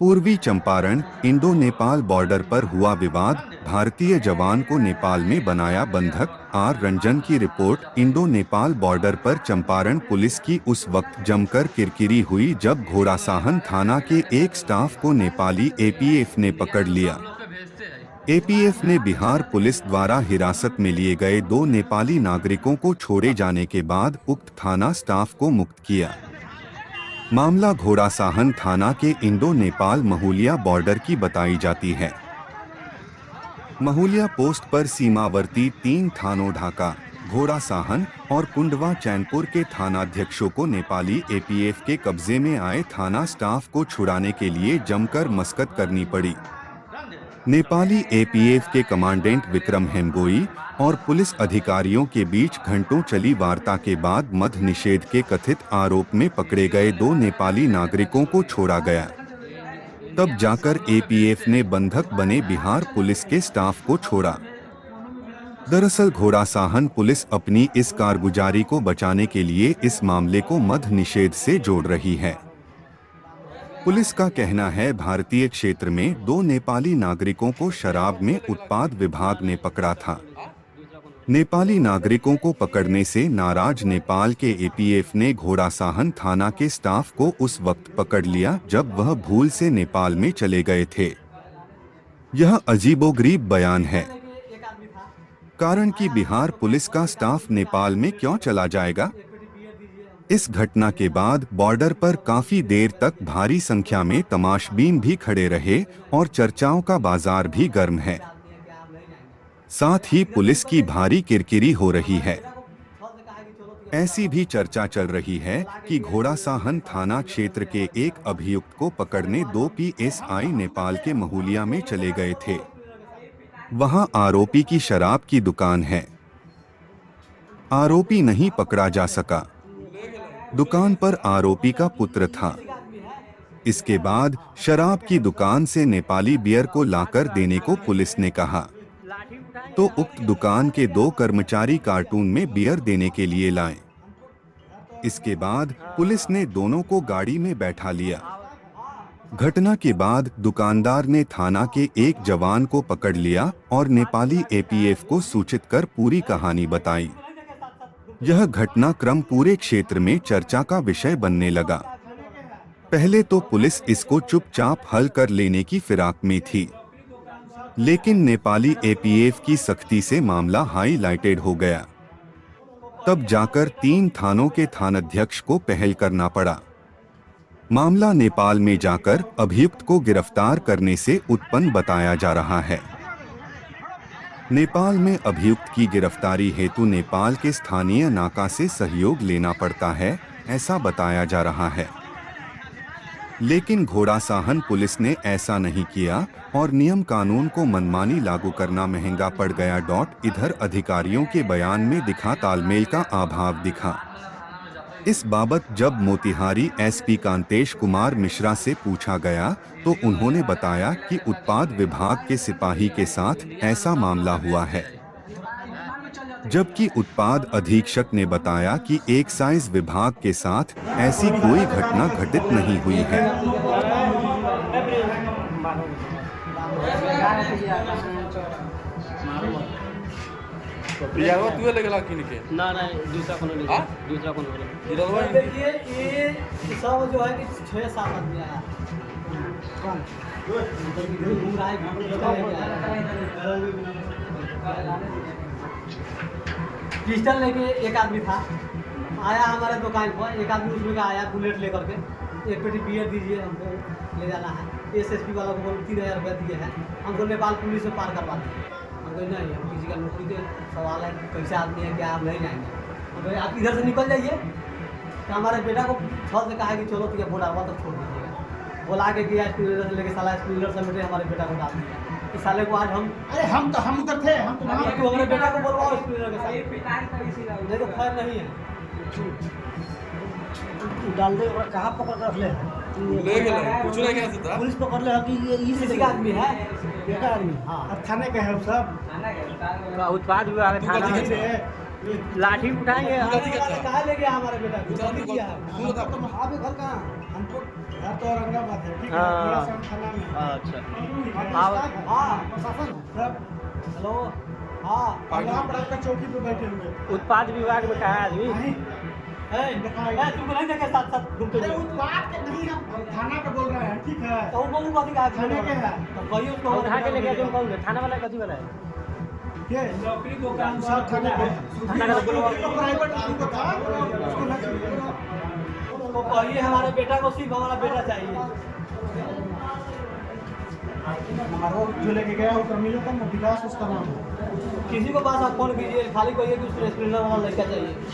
पूर्वी Champaran Indo Nepal border पर हुआ विवाद, भारतीय जवान को नेपाल में बनाया बंधक। आर रंजन की रिपोर्ट। इंडो नेपाल बॉर्डर पर चंपारण पुलिस की उस वक्त जमकर किरकिरी हुई जब घोड़ासाहन थाना के एक स्टाफ को नेपाली एपीएफ ने पकड़ लिया। एपीएफ ने बिहार पुलिस द्वारा हिरासत में लिए गए 2 नेपाली नागरिकों को छोड़े जाने के बाद उक्त थाना स्टाफ को मुक्त किया। मामला घोड़ासाहन थाना के इंडो नेपाल महुलिया बॉर्डर की बताई जाती है। महुलिया पोस्ट पर सीमावर्ती 3 थानों ढाका, घोड़ासाहन और कुंडवा चैनपुर के थानाध्यक्षों को नेपाली एपीएफ के कब्जे में आए थाना स्टाफ को छुड़ाने के लिए जमकर मशक्कत करनी पड़ी। नेपाली एपीएफ के कमांडेंट विक्रम हेमगोई और पुलिस अधिकारियों के बीच घंटों चली वार्ता के बाद मद्य निषेध के कथित आरोप में पकड़े गए 2 नेपाली नागरिकों को छोड़ा गया। तब जाकर एपीएफ ने बंधक बने बिहार पुलिस के स्टाफ को छोड़ा। दरअसल घोड़ासाहन पुलिस अपनी इस कारगुजारी को बचाने के लिए इस मामले को मद्य निषेध से जोड़ रही है। पुलिस का कहना है, भारतीय क्षेत्र में 2 नेपाली नागरिकों को शराब में उत्पाद विभाग ने पकड़ा था। नेपाली नागरिकों को पकड़ने से नाराज नेपाल के एपीएफ ने घोड़ासाहन थाना के स्टाफ को उस वक्त पकड़ लिया जब वह भूल से नेपाल में चले गए थे। यह अजीबोगरीब बयान है, कारण कि बिहार पुलिस का स्टाफ नेपाल में क्यों चला जाएगा। इस घटना के बाद बॉर्डर पर काफी देर तक भारी संख्या में तमाशबीन भी खड़े रहे और चर्चाओं का बाजार भी गर्म है। साथ ही पुलिस की भारी किरकिरी हो रही है। ऐसी भी चर्चा चल रही है कि घोड़ासाहन थाना क्षेत्र के एक अभियुक्त को पकड़ने 2 पीएसआई नेपाल के महुलिया में चले गए थे। वहां आरोपी की शराब की दुकान है। आरोपी नहीं पकड़ा जा सका। दुकान पर आरोपी का पुत्र था। इसके बाद शराब की दुकान से नेपाली बियर को लाकर देने को पुलिस ने कहा, तो उक्त दुकान के 2 कर्मचारी कार्टून में बियर देने के लिए लाए। इसके बाद पुलिस ने दोनों को गाड़ी में बैठा लिया। घटना के बाद दुकानदार ने थाना के एक जवान को पकड़ लिया और नेपाली एपीएफ को सूचित कर पूरी कहानी बताई। यह घटनाक्रम पूरे क्षेत्र में चर्चा का विषय बनने लगा। पहले तो पुलिस इसको चुपचाप हल कर लेने की फिराक में थी, लेकिन नेपाली एपीएफ की सख्ती से मामला हाईलाइटेड हो गया। तब जाकर 3 थानों के थानाध्यक्ष को पहल करना पड़ा। मामला नेपाल में जाकर अभियुक्त को गिरफ्तार करने से उत्पन्न बताया जा रहा है। नेपाल में अभियुक्त की गिरफ्तारी हेतु नेपाल के स्थानीय नाका से सहयोग लेना पड़ता है, ऐसा बताया जा रहा है। लेकिन घोड़ासाहन पुलिस ने ऐसा नहीं किया और नियम कानून को मनमानी लागू करना महंगा पड़ गया। इधर अधिकारियों के बयान में दिखा तालमेल का अभाव दिखा। इस बाबत जब मोतिहारी एसपी कांतेश कुमार मिश्रा से पूछा गया तो उन्होंने बताया कि उत्पाद विभाग के सिपाही के साथ ऐसा मामला हुआ है, जबकि उत्पाद अधीक्षक ने बताया कि एक्साइज विभाग के साथ ऐसी कोई घटना घटित नहीं हुई है। पियावा तू लगला किन के ना दूसरा कोनो नहीं। हां दूसरा कोनो नहीं। गिरवा देखिए ये सब जो है कि 6-7 आदमी आया। कौन घूम रहा है, पिस्टल लेके एक आदमी था, आया हमारे दुकान पर। एक आदमी उसमें आया बुलेट लेकर के, 1 पेटी बियर दीजिए, हमको ले जाना है। एसएसपी वाला को 3000 रुपया दिए हैं, हमको नेपाल पुलिस से पार करवा दिए। नहीं, हम किसी का नौकरी के सवाल है, कैसे आदमी है, क्या आप नहीं जाएंगे, तो आप इधर से निकल जाइए। तो हमारे बेटा को छत से कहा कि चलो तो बोला हुआ तो छोड़ दीजिएगा। बोला के गया स्प्लेंडर से लेके, साला स्प्लेंडर से लेके हमारे बेटा को डाल दिया। इस साले को आज हम उधर थे, हम तो हमारे बेटा को बोलवाओ स्प्लेंडर के साथ, नहीं तो खैर नहीं है। डाल दे। कहाँ पकड़ रख ले कुछ नहीं कह सकता। पुलिस पकड़ ले कि ये किसी का आदमी है, बेटा आदमी। हाँ, थाने के हैं सब। उत्पाद विभाग थाना तू है। लाठी उठाएंगे गलती क्या था? कहाँ ले गया हमारे बेटा को? गुजरात गलती में किया है। कौन था? आपके घर कहाँ? हमको घर तो औरंगाबाद है, ठीक है? हाँ। थोड़ा सा हम थाना में हैं। अच्छा हाँ, हाँ प्रशासन सब हेलो हाँ वहाँ पर आपका चौकी पे बैठे हुए हैं। उत्पाद विभाग में कहा है आदमी नहीं, तुमको नहीं देखे साथ साथ घूमते अरे हुए उस बात के नहीं, हम थाना पे बोल रहे हैं, ठीक है? तो वो कभी कहा थाने के है। तो वही उसको उठा के लेके तुम कौन थाना वाला कथी वाला है ये नौकरी को काम सब थाने पे। थाना का तो प्राइवेट आदमी को था, उसको नौकरी को- तो कहिए हमारे बेटा को सिर्फ हमारा बेटा चाहिए हमारा जो लेके गया ऊपर मिला था ना, विकास उसका नाम है। किसी को पास आप फोन कीजिए खाली कहिए कि उसको स्प्लेंडर वाला लड़का चाहिए